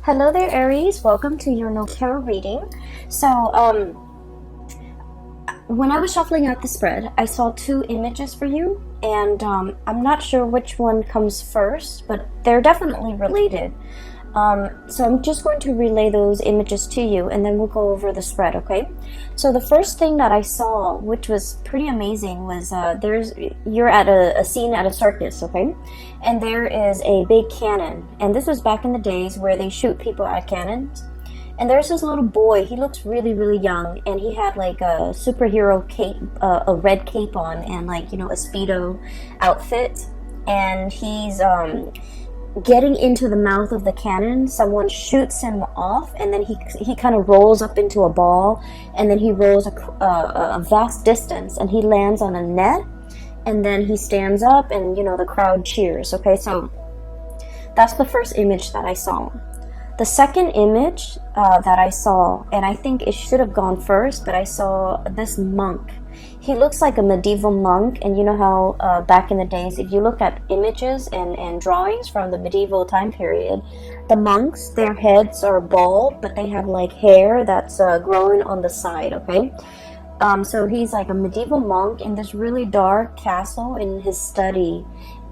Hello there, Aries. Welcome to your no tarot reading. So, when I was shuffling out the spread, I saw two images for you, and I'm not sure which one comes first, but they're definitely related. So I'm just going to relay those images to you, and then we'll go over the spread, okay? So the first thing that I saw, which was pretty amazing, was you're at a scene at a circus, okay? And there is a big cannon, and this was back in the days where they shoot people at cannons. And there's this little boy. He looks really, really young, and he had like a superhero cape, a red cape on, and a Speedo outfit, and he's getting into the mouth of the cannon. Someone shoots him off, and then he kind of rolls up into a ball, and then he rolls a vast distance, and he lands on a net, and then he stands up, and the crowd cheers. Okay, so that's the first image that I saw. The second image that I saw, and I think it should have gone first, but I saw this monk. He looks like a medieval monk, and you know how back in the days, if you look at images and drawings from the medieval time period, the monks, their heads are bald, but they have like hair that's growing on the side, okay? So he's like a medieval monk in this really dark castle in his study,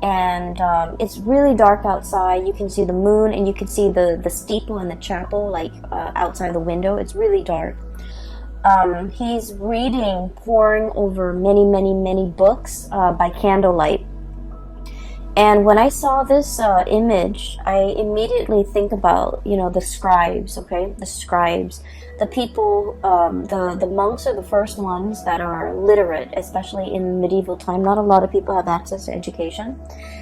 and it's really dark outside. You can see the moon, and you can see the steeple and the chapel outside the window. It's really dark. He's reading, poring over many, many, many books by candlelight. And when I saw this image, I immediately think about, the scribes, okay? The scribes. The people, the monks are the first ones that are literate, especially in medieval time. Not a lot of people have access to education.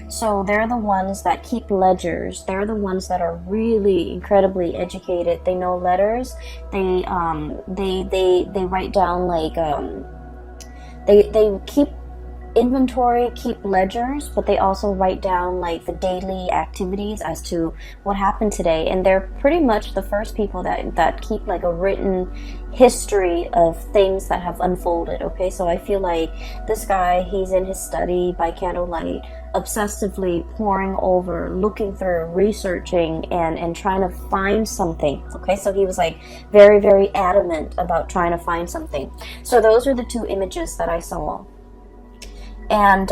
So they're the ones that keep ledgers. They're the ones that are really incredibly educated. They know letters. They write down they keep inventory, keep ledgers, but they also write down the daily activities as to what happened today. And they're pretty much the first people that keep a written history of things that have unfolded. Okay, so I feel like this guy, he's in his study by candlelight, obsessively poring over, looking through, researching, and trying to find something. Okay, so he was very, very adamant about trying to find something. So those are the two images that I saw. And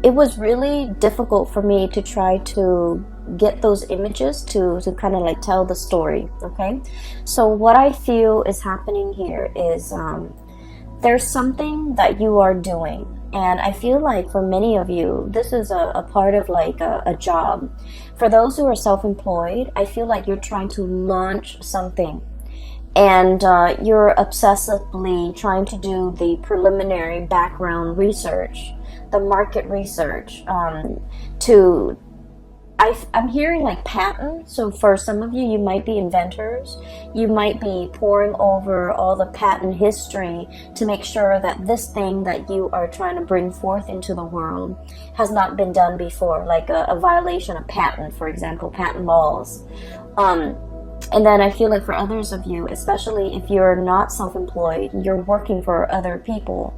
it was really difficult for me to try to get those images to kind of tell the story, okay? So what I feel is happening here is there's something that you are doing. And I feel like for many of you, this is a part of a job. For those who are self-employed, I feel like you're trying to launch something. And you're obsessively trying to do the preliminary background research, the market research. I'm hearing patent. So for some of you, you might be inventors. You might be poring over all the patent history to make sure that this thing that you are trying to bring forth into the world has not been done before, like a violation of patent, for example, patent laws. And then I feel like for others of you, especially if you're not self-employed, you're working for other people,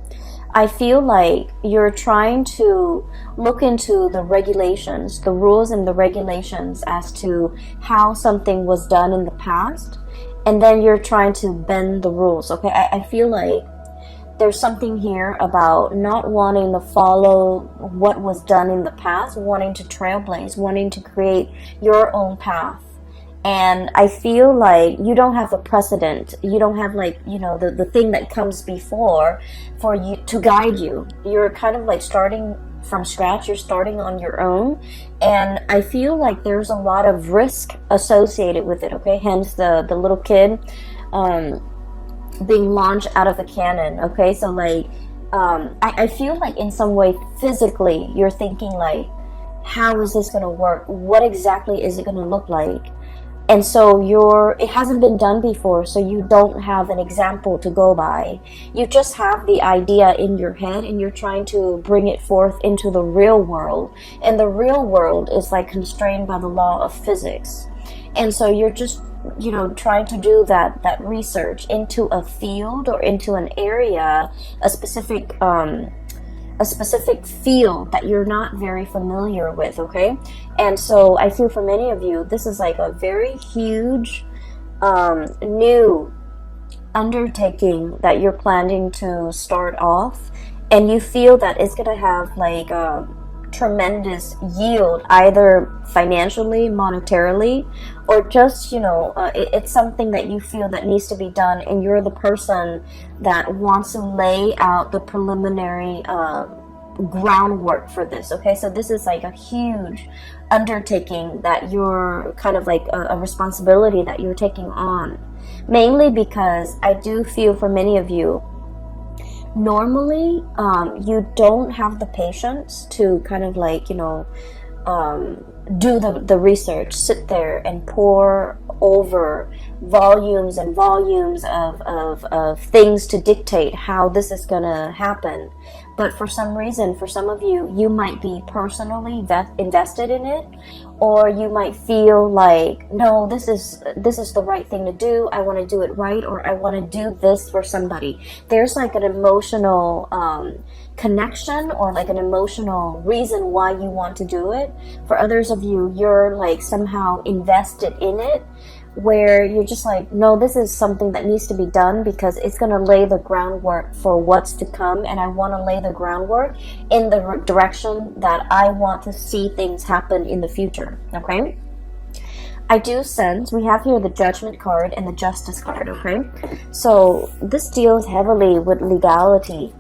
I feel like you're trying to look into the regulations, the rules and the regulations as to how something was done in the past, and then you're trying to bend the rules, okay? I feel like there's something here about not wanting to follow what was done in the past, wanting to trailblaze, wanting to create your own path. And I feel like you don't have a precedent. You don't have the thing that comes before for you to guide you. You're kind of starting from scratch. You're starting on your own. And I feel like there's a lot of risk associated with it, okay? Hence the little kid being launched out of the cannon, okay? So I feel like in some way physically you're thinking how is this going to work? What exactly is it going to look like? And so it hasn't been done before, so you don't have an example to go by. You just have the idea in your head, and you're trying to bring it forth into the real world. And the real world is constrained by the law of physics. And so you're just, trying to do that research into a field or into an area, a specific a specific field that you're not very familiar with, okay? And so I feel for many of you, this is like a very huge new undertaking that you're planning to start off, and you feel that it's gonna have like a tremendous yield, either financially, monetarily, or just, you know, it's something that you feel that needs to be done, and you're the person that wants to lay out the preliminary groundwork for this, okay? So this is like a huge undertaking that you're kind of like a responsibility that you're taking on, mainly because I do feel for many of you, normally you don't have the patience to kind of like, you know, do the research, sit there and pore over volumes and volumes of things to dictate how this is gonna happen. But for some reason, for some of you, you might be personally invested in it, or you might feel like, no, this is the right thing to do. I want to do it right, or I want to do this for somebody. There's like an emotional connection, or like an emotional reason why you want to do it. For others of you, you're like somehow invested in it, where you're just like, no, this is something that needs to be done because it's going to lay the groundwork for what's to come, and I want to lay the groundwork in the direction that I want to see things happen in the future, okay? I do sense we have here the Judgment card and the Justice card, okay? So this deals heavily with legality.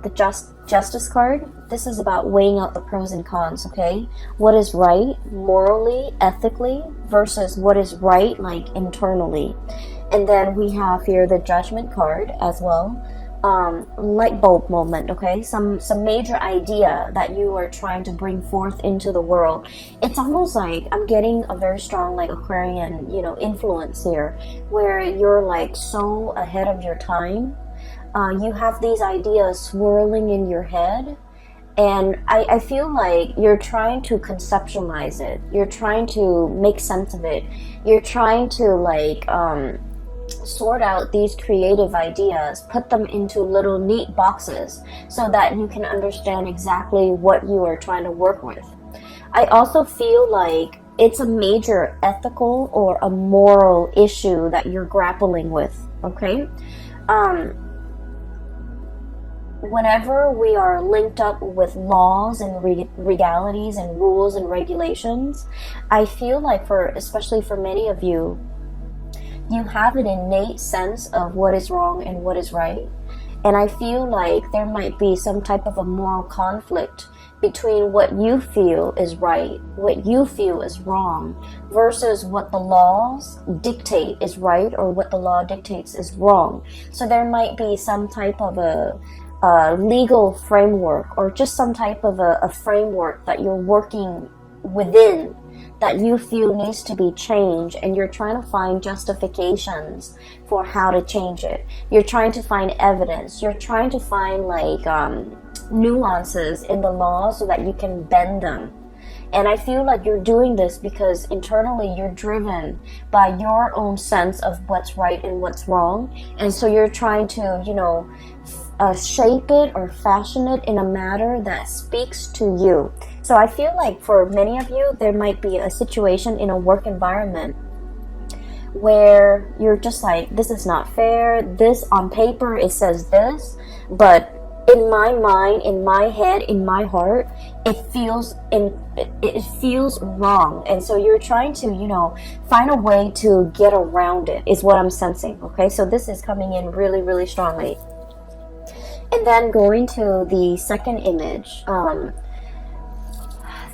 The Justice card, this is about weighing out the pros and cons, okay? What is right morally, ethically, versus what is right like internally. And then we have here the Judgment card as well. Light bulb moment, okay? Some major idea that you are trying to bring forth into the world. It's almost like I'm getting a very strong like Aquarian, you know, influence here, where you're like so ahead of your time. You have these ideas swirling in your head, and I feel like you're trying to conceptualize it. You're trying to make sense of it. You're trying to like sort out these creative ideas, put them into little neat boxes so that you can understand exactly what you are trying to work with. I also feel like it's a major ethical or a moral issue that you're grappling with, okay? Whenever we are linked up with laws and legalities and rules and regulations, I feel like especially for many of you, you have an innate sense of what is wrong and what is right. And I feel like there might be some type of a moral conflict between what you feel is right, what you feel is wrong, versus what the laws dictate is right, or what the law dictates is wrong. So there might be some type of a legal framework, or just some type of a framework that you're working within that you feel needs to be changed, and you're trying to find justifications for how to change it. You're trying to find evidence. You're trying to find like nuances in the law so that you can bend them. And I feel like you're doing this because internally you're driven by your own sense of what's right and what's wrong. And so you're trying to, you know, shape it or fashion it in a manner that speaks to you. So I feel like for many of you, there might be a situation in a work environment where you're just like, this is not fair. This on paper, it says this, but in my mind, in my head, in my heart, it feels wrong. And so you're trying to, you know, find a way to get around it, is what I'm sensing. Okay, so this is coming in really, really strongly. And then going to the second image,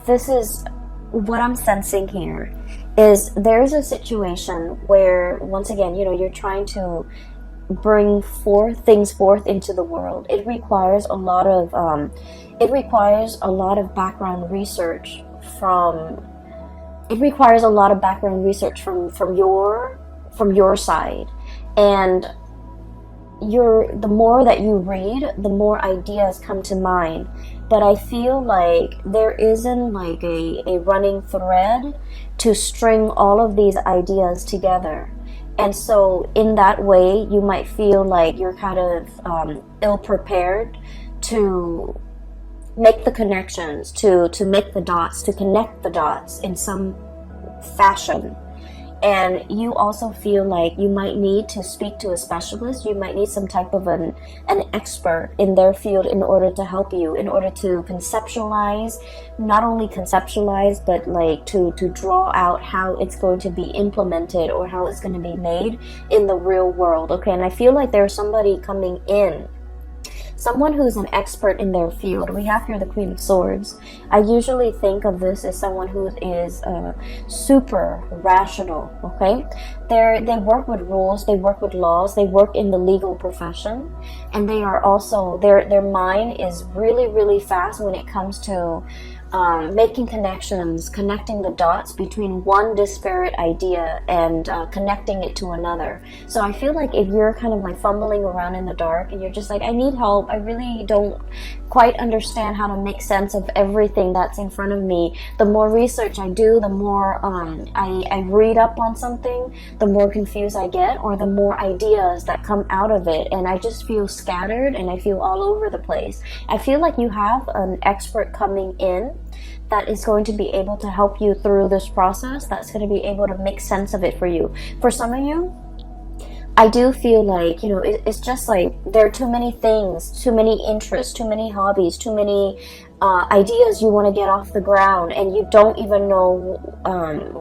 this is what I'm sensing here, is there's a situation where, once again, you know, you're trying to bring things forth into the world. It requires a lot of background research from your side. And the more that you read, the more ideas come to mind. But I feel like there isn't like a running thread to string all of these ideas together. And so in that way, you might feel like you're kind of ill-prepared to make the connections, to make the dots, to connect the dots in some fashion. And you also feel like you might need to speak to a specialist. You might need some type of an expert in their field in order to help you, in order to conceptualize, not only conceptualize, but like to draw out how it's going to be implemented or how it's going to be made in the real world. Okay, and I feel like there's somebody coming in, someone who's an expert in their field. We have here the Queen of Swords. I usually think of this as someone who is super rational, okay? They work with rules, they work with laws, they work in the legal profession, and they are also, their mind is really, really fast when it comes to making connections, connecting the dots between one disparate idea and connecting it to another. So I feel like if you're kind of like fumbling around in the dark and you're just like, I need help, I really don't quite understand how to make sense of everything that's in front of me, the more research I do, the more I read up on something, the more confused I get, or the more ideas that come out of it, and I just feel scattered and I feel all over the place. I feel like you have an expert coming in that is going to be able to help you through this process, that's going to be able to make sense of it for you. For some of you, I do feel like, you know, it's just like there are too many things, too many interests, too many hobbies, too many ideas you want to get off the ground, and you don't even know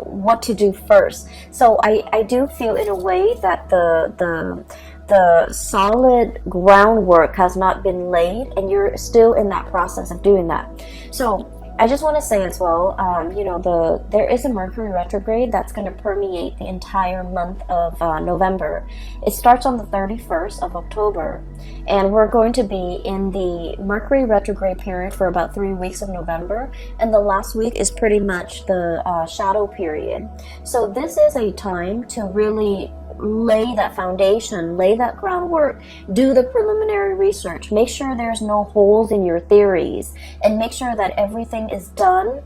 what to do first. So I do feel in a way that the solid groundwork has not been laid, and you're still in that process of doing that. So I just want to say as well, you know, there is a Mercury retrograde that's going to permeate the entire month of November. It starts on the 31st of October, and we're going to be in the Mercury retrograde period for about 3 weeks of November, and the last week is pretty much the shadow period. So this is a time to really lay that foundation, lay that groundwork, do the preliminary research, make sure there's no holes in your theories, and make sure that everything is done.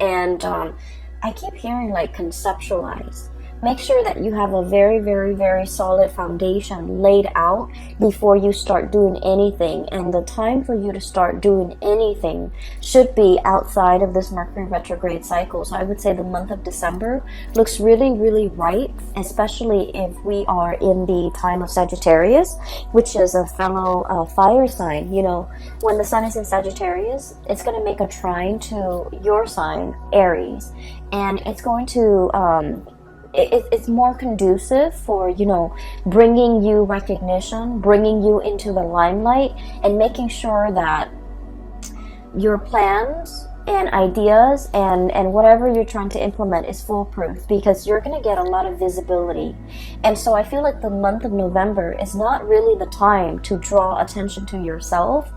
And I keep hearing like conceptualize. Make sure that you have a very, very, very solid foundation laid out before you start doing anything. And the time for you to start doing anything should be outside of this Mercury retrograde cycle. So I would say the month of December looks really, really right, especially if we are in the time of Sagittarius, which is a fellow fire sign. You know, when the sun is in Sagittarius, it's going to make a trine to your sign, Aries, and it's going to it's more conducive for, you know, bringing you recognition, bringing you into the limelight, and making sure that your plans and ideas and whatever you're trying to implement is foolproof, because you're going to get a lot of visibility. And so I feel like the month of November is not really the time to draw attention to yourself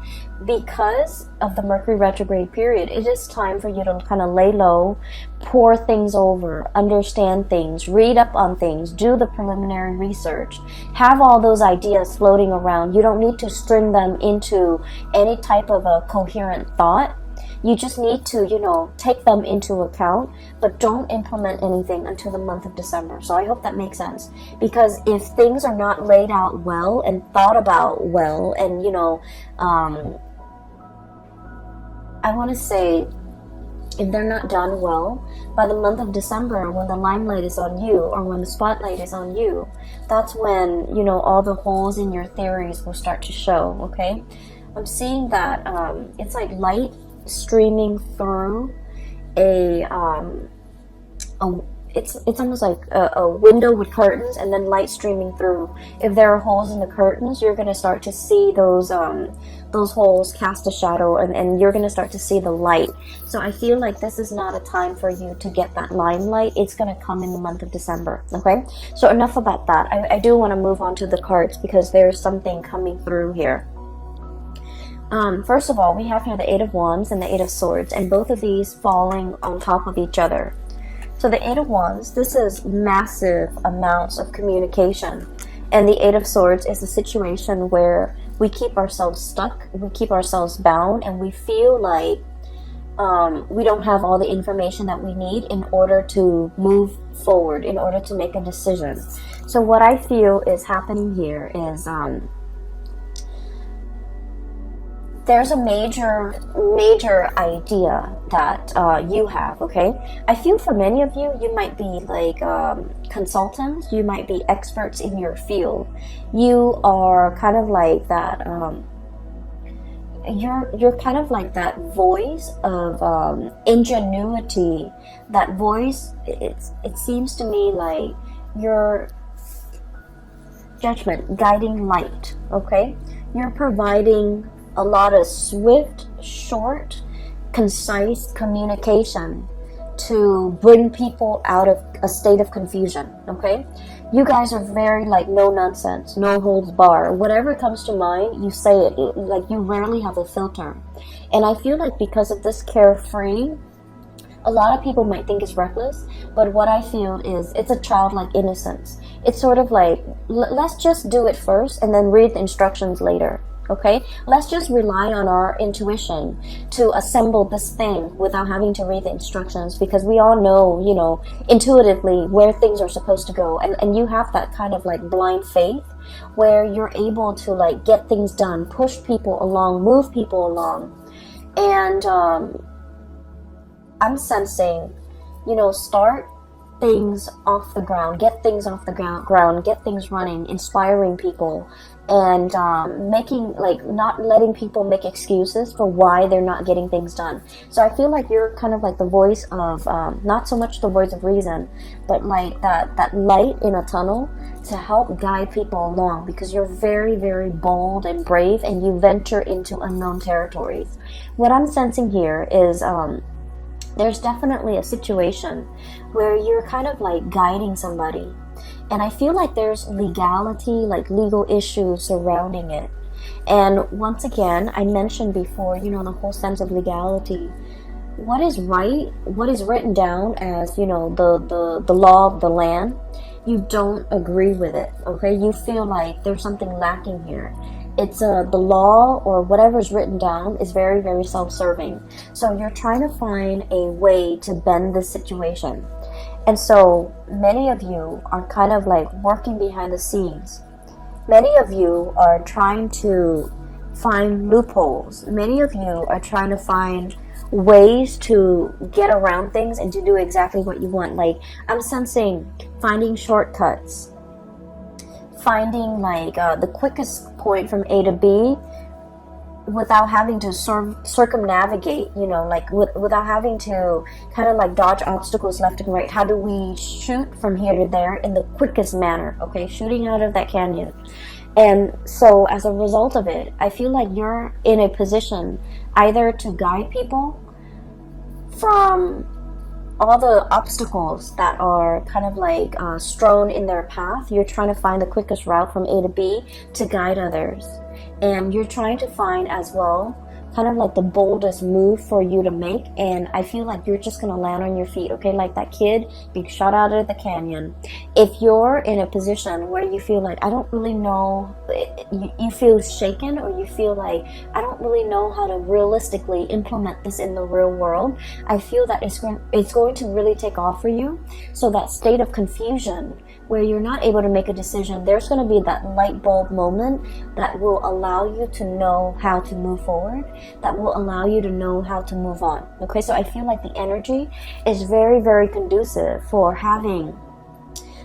because of the Mercury retrograde period. It is time for you to kind of lay low, pour things over, understand things, read up on things, do the preliminary research, have all those ideas floating around. You don't need to string them into any type of a coherent thought. You just need to, you know, take them into account, but don't implement anything until the month of December. So I hope that makes sense. Because if things are not laid out well and thought about well, and, you know, I want to say, if they're not done well, by the month of December, when the limelight is on you, or when the spotlight is on you, that's when, you know, all the holes in your theories will start to show, okay? I'm seeing that it's like light streaming through it's almost like a window with curtains, and then light streaming through. If there are holes in the curtains, you're going to start to see those holes cast a shadow, and you're going to start to see the light. So I feel like this is not a time for you to get that limelight. It's going to come in the month of December, okay? So enough about that. I do want to move on to the cards, because there's something coming through here. First of all, we have here the Eight of Wands and the Eight of Swords, and both of these falling on top of each other. So the Eight of Wands, this is massive amounts of communication. And the Eight of Swords is a situation where we keep ourselves stuck, we keep ourselves bound, and we feel like we don't have all the information that we need in order to move forward, in order to make a decision. So what I feel is happening here is there's a major idea that you have, okay? I feel for many of you, you might be like consultants, you might be experts in your field. You are kind of like that, you're kind of like that voice of ingenuity, that voice, it seems to me like your judgment, guiding light, okay? You're providing a lot of swift, short, concise communication to bring people out of a state of confusion, okay? You guys are very like no nonsense, no holds bar. Whatever comes to mind, you say it. Like you rarely have a filter. And I feel like because of this carefree, a lot of people might think it's reckless, but what I feel is it's a childlike innocence. It's sort of like, let's just do it first and then read the instructions later. Okay, let's just rely on our intuition to assemble this thing without having to read the instructions, because we all know, you know, intuitively where things are supposed to go. And you have that kind of like blind faith where you're able to like get things done, push people along, move people along. And I'm sensing, you know, start things off the ground, get things off the ground, get things running, inspiring people, and making, like, not letting people make excuses for why they're not getting things done. So I feel like you're kind of like the voice of, not so much the voice of reason, but like that light in a tunnel to help guide people along, because you're very, very bold and brave, and you venture into unknown territories. What I'm sensing here is, there's definitely a situation where you're kind of like guiding somebody, and I feel like there's legality, like legal issues surrounding it. And once again, I mentioned before, you know, the whole sense of legality. What is right, what is written down as, you know, the law of the land, you don't agree with it, okay? You feel like there's something lacking here. It's the law or whatever's written down is very, very self-serving. So you're trying to find a way to bend this situation. And so many of you are kind of like working behind the scenes. Many of you are trying to find loopholes. Many of you are trying to find ways to get around things and to do exactly what you want. Like, I'm sensing finding shortcuts, finding like the quickest point from A to B without having to circumnavigate, you know, like without having to kind of like dodge obstacles left and right. How do we shoot from here to there in the quickest manner, okay? Shooting out of that canyon. And so as a result of it, I feel like you're in a position either to guide people from all the obstacles that are kind of like strewn in their path. You're trying to find the quickest route from A to B to guide others. And you're trying to find as well kind of like the boldest move for you to make. And I feel like you're just going to land on your feet, okay? Like that kid being shot out of the canyon. If you're in a position where you feel like, I don't really know, you feel shaken, or you feel like, I don't really know how to realistically implement this in the real world, I feel that it's going to really take off for you. So that state of confusion where you're not able to make a decision, there's going to be that light bulb moment that will allow you to know how to move forward, that will allow you to know how to move on. Okay, so I feel like the energy is very, very conducive for having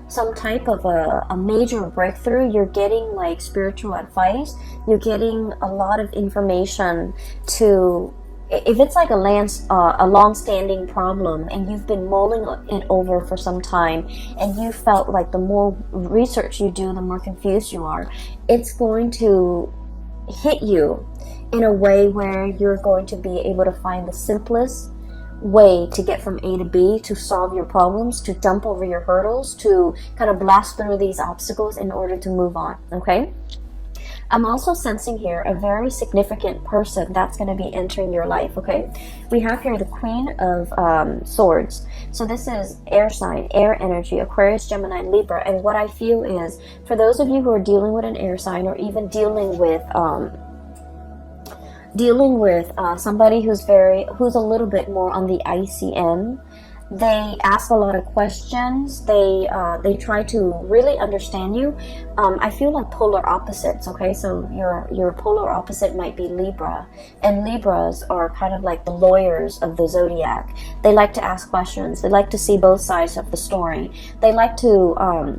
some type of a major breakthrough. You're getting like spiritual advice, you're getting a lot of information to, if it's like a long-standing problem and you've been mulling it over for some time, and you felt like the more research you do, the more confused you are, it's going to hit you in a way where you're going to be able to find the simplest way to get from A to B, to solve your problems, to jump over your hurdles, to kind of blast through these obstacles in order to move on, okay? I'm also sensing here a very significant person that's going to be entering your life, okay? We have here the Queen of Swords. So this is air sign, air energy, Aquarius, Gemini, Libra. And what I feel is, for those of you who are dealing with an air sign, or even dealing with somebody who's a little bit more on the icy end, They ask a lot of questions. They try to really understand you. I feel like polar opposites. Okay, so your polar opposite might be Libra, and Libras are kind of like the lawyers of the zodiac. They like to ask questions. They like to see both sides of the story. They like to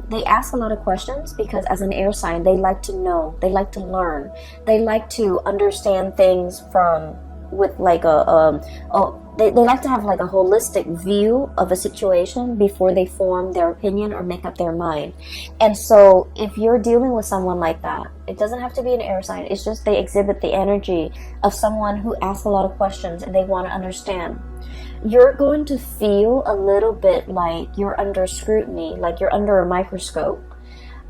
they ask a lot of questions because as an air sign, they like to know. They like to learn. They like to understand things from with like they like to have like a holistic view of a situation before they form their opinion or make up their mind. And so if you're dealing with someone like that, it doesn't have to be an air sign. It's just they exhibit the energy of someone who asks a lot of questions and they want to understand. You're going to feel a little bit like you're under scrutiny, like you're under a microscope.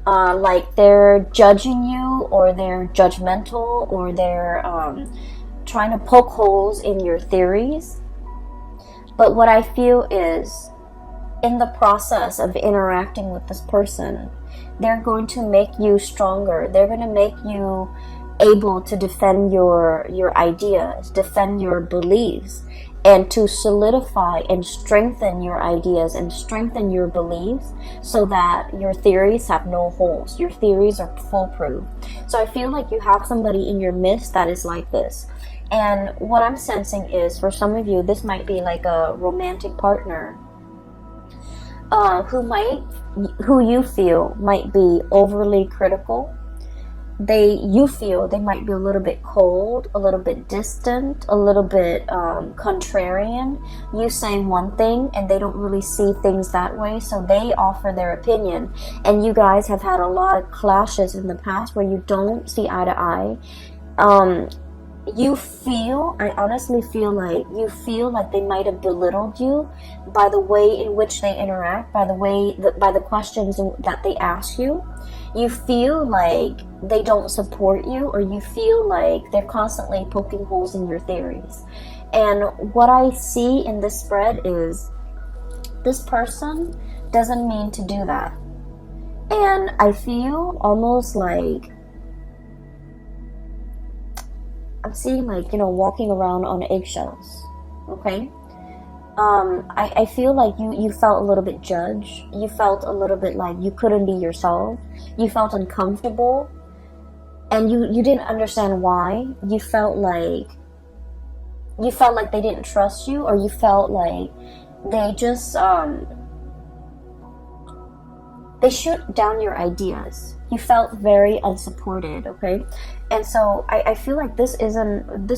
Like they're judging you, or they're judgmental, or they're trying to poke holes in your theories. But what I feel is, in the process of interacting with this person, they're going to make you stronger. They're going to make you able to defend your ideas, defend your beliefs, and to solidify and strengthen your ideas and strengthen your beliefs so that your theories have no holes. Your theories are foolproof. So I feel like you have somebody in your midst that is like this. And what I'm sensing is, for some of you, this might be like a romantic partner who you feel might be overly critical. You feel they might be a little bit cold, a little bit distant, a little bit contrarian. You say one thing and they don't really see things that way, so they offer their opinion. And you guys have had a lot of clashes in the past where you don't see eye to eye. I honestly feel like they might have belittled you by the way in which they interact, by the questions that they ask you. You feel like they don't support you, or you feel like they're constantly poking holes in your theories. And what I see in this spread is this person doesn't mean to do that. And I feel almost like I'm seeing like, walking around on eggshells, okay? I feel like you felt a little bit judged. You felt a little bit like you couldn't be yourself. You felt uncomfortable. And you didn't understand why. You felt like they didn't trust you, or you felt like they just, they shoot down your ideas. You felt very unsupported, okay? And so I feel like this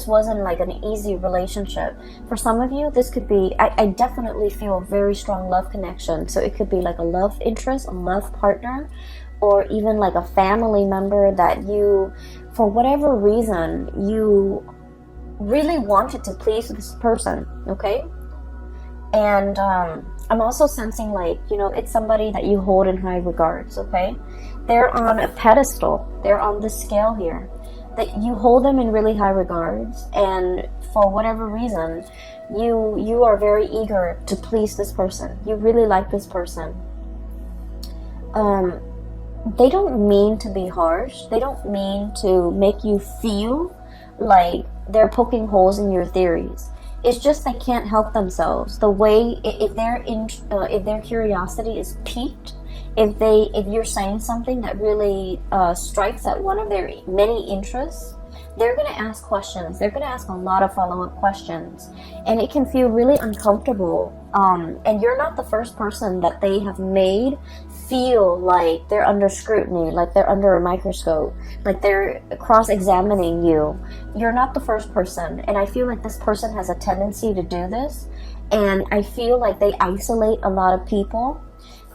wasn't like an easy relationship. For some of you, this could be, I definitely feel a very strong love connection. So it could be like a love interest, a love partner, or even like a family member that you, for whatever reason, you really wanted to please this person, okay? And I'm also sensing like, it's somebody that you hold in high regards, okay? They're on a pedestal. They're on the scale here. That you hold them in really high regards, and for whatever reason, you are very eager to please this person. You really like this person. They don't mean to be harsh. They don't mean to make you feel like they're poking holes in your theories. It's just they can't help themselves. The way if their curiosity is piqued, if you're saying something that really strikes at one of their many interests, they're going to ask questions. They're going to ask a lot of follow-up questions, and it can feel really uncomfortable. And you're not the first person that they have made feel like they're under scrutiny, like they're under a microscope, like they're cross-examining you. You're not the first person, and I feel like this person has a tendency to do this, and I feel like they isolate a lot of people.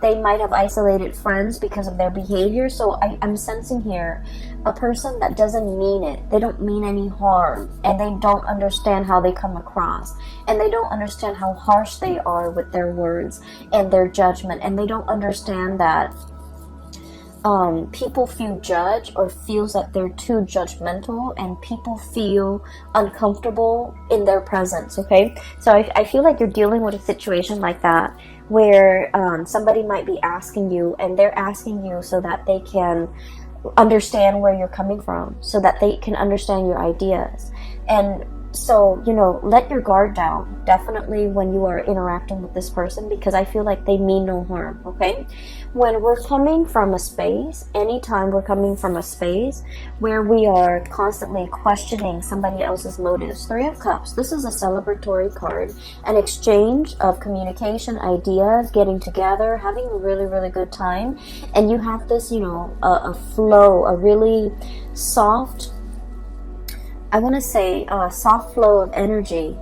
They might have isolated friends because of their behavior. So I'm sensing here a person that doesn't mean it. They don't mean any harm, and they don't understand how they come across, and they don't understand how harsh they are with their words and their judgment, and they don't understand that people feel judged or feels that they're too judgmental, and people feel uncomfortable in their presence, okay? So I feel like you're dealing with a situation like that, where somebody might be asking you, and they're asking you so that they can understand where you're coming from, so that they can understand your ideas. And So, you know, let your guard down, definitely, when you are interacting with this person, because I feel like they mean no harm, okay? When we're coming from a space, anytime we're coming from a space where we are constantly questioning somebody else's motives, Three of Cups, this is a celebratory card, an exchange of communication, ideas, getting together, having a really, really good time, and you have this, you know, a flow, a really soft, I want to say a soft flow of energy.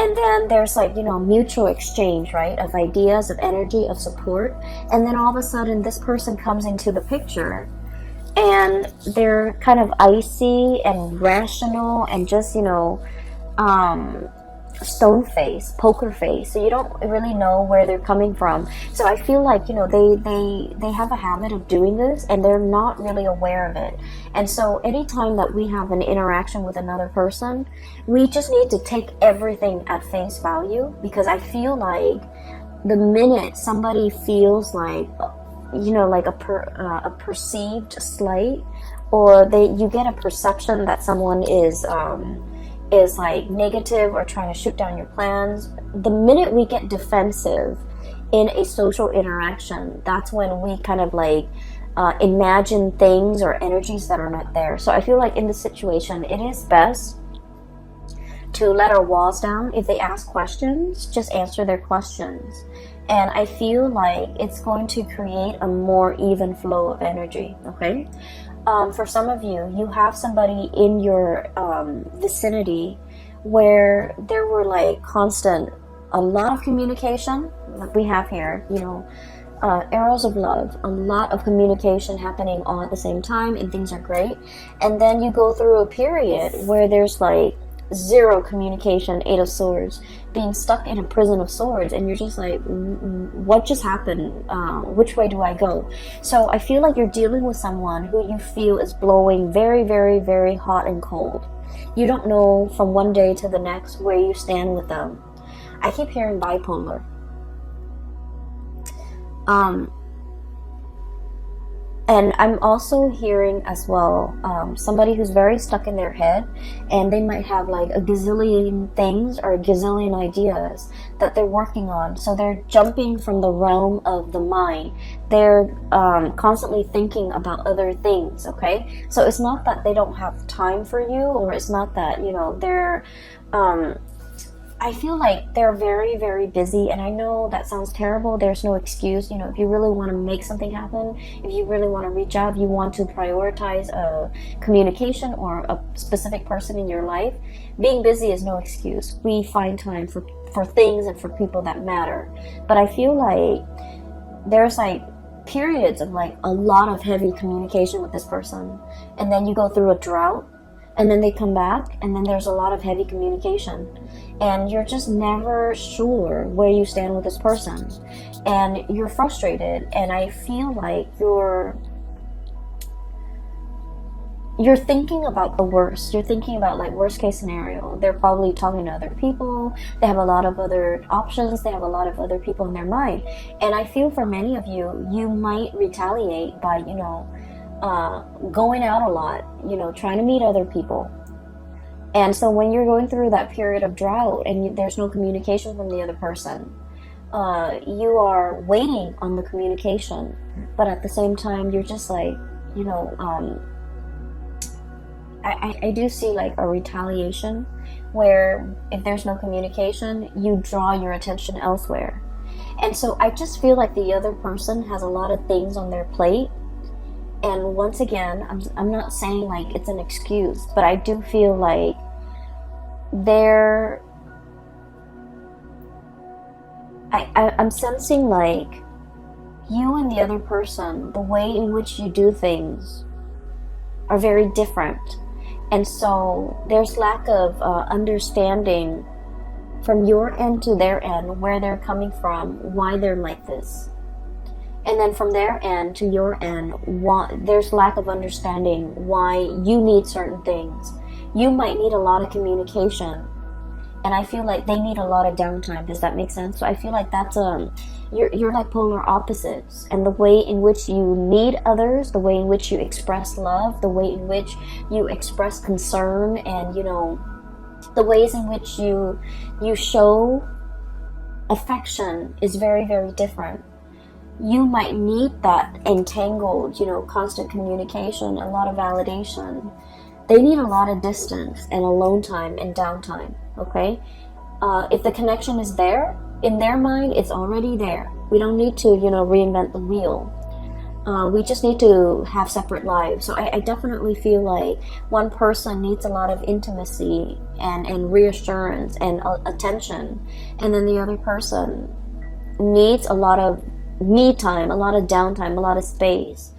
And then there's like, you know, mutual exchange, right? Of ideas, of energy, of support. And then all of a sudden this person comes into the picture and they're kind of icy and rational and just, you know, stone face, poker face, so you don't really know where they're coming from. So I feel like, you know, they have a habit of doing this and they're not really aware of it. And so anytime that we have an interaction with another person, we just need to take everything at face value, because I feel like the minute somebody feels like, you know, like a perceived slight, or you get a perception that someone is like negative or trying to shoot down your plans, the minute we get defensive in a social interaction, that's when we kind of like imagine things or energies that are not there. So I feel like in this situation, it is best to let our walls down. If they ask questions, just answer their questions. And I feel like it's going to create a more even flow of energy, okay? For some of you, you have somebody in your vicinity where there were like a lot of communication, like we have here, you know, arrows of love, a lot of communication happening all at the same time, and things are great. And then you go through a period where there's like zero communication, Eight of Swords, being stuck in a prison of swords, and you're just like, what just happened? Which way do I go? So I feel like you're dealing with someone who you feel is blowing very, very, very hot and cold. You don't know from one day to the next where you stand with them. I keep hearing bipolar. And I'm also hearing as well somebody who's very stuck in their head, and they might have like a gazillion things or a gazillion ideas that they're working on. So they're jumping from the realm of the mind. They're constantly thinking about other things, okay? So it's not that they don't have time for you, or it's not that, you know, they're... I feel like they're very, very busy, and I know that sounds terrible. There's no excuse. You know, if you really want to make something happen, if you really want to reach out, you want to prioritize communication or a specific person in your life, being busy is no excuse. We find time for things and for people that matter. But I feel like there's like periods of like a lot of heavy communication with this person, and then you go through a drought, and then they come back, and then there's a lot of heavy communication, and you're just never sure where you stand with this person, and you're frustrated. And I feel like you're thinking about the worst. You're thinking about like worst case scenario. They're probably talking to other people. They have a lot of other options. They have a lot of other people in their mind. And I feel for many of you, you might retaliate by, you know, going out a lot, you know, trying to meet other people. And so when you're going through that period of drought and there's no communication from the other person, you are waiting on the communication, but at the same time you're just like, you know, I do see like a retaliation where if there's no communication, you draw your attention elsewhere. And so I just feel like the other person has a lot of things on their plate. And once again, I'm not saying like it's an excuse, but I do feel like I'm sensing like you and the other person, the way in which you do things are very different. And so there's lack of understanding from your end to their end, where they're coming from, why they're like this. And then from their end to your end, there's lack of understanding why you need certain things. You might need a lot of communication, and I feel like they need a lot of downtime. Does that make sense? So I feel like that's you're like polar opposites, and the way in which you need others, the way in which you express love, the way in which you express concern, and you know, The ways in which you show affection is very, very different. You might need that entangled, constant communication, a lot of validation. They need a lot of distance and alone time and downtime, okay? If the connection is there, in their mind, it's already there. We don't need to, reinvent the wheel. We just need to have separate lives. So I definitely feel like one person needs a lot of intimacy and reassurance and attention, and then the other person needs a lot of me time, a lot of downtime, a lot of space.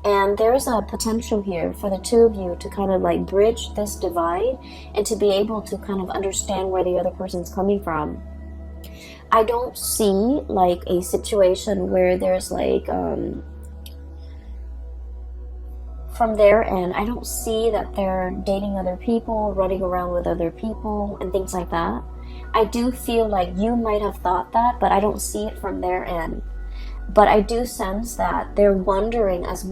And there's a potential here for the two of you to kind of like bridge this divide and to be able to kind of understand where the other person's coming from. I don't see like a situation where there's like from their end, I don't see that they're dating other people, running around with other people and things like that. I do feel like you might have thought that, but I don't see it from their end. But I do sense that they're wondering as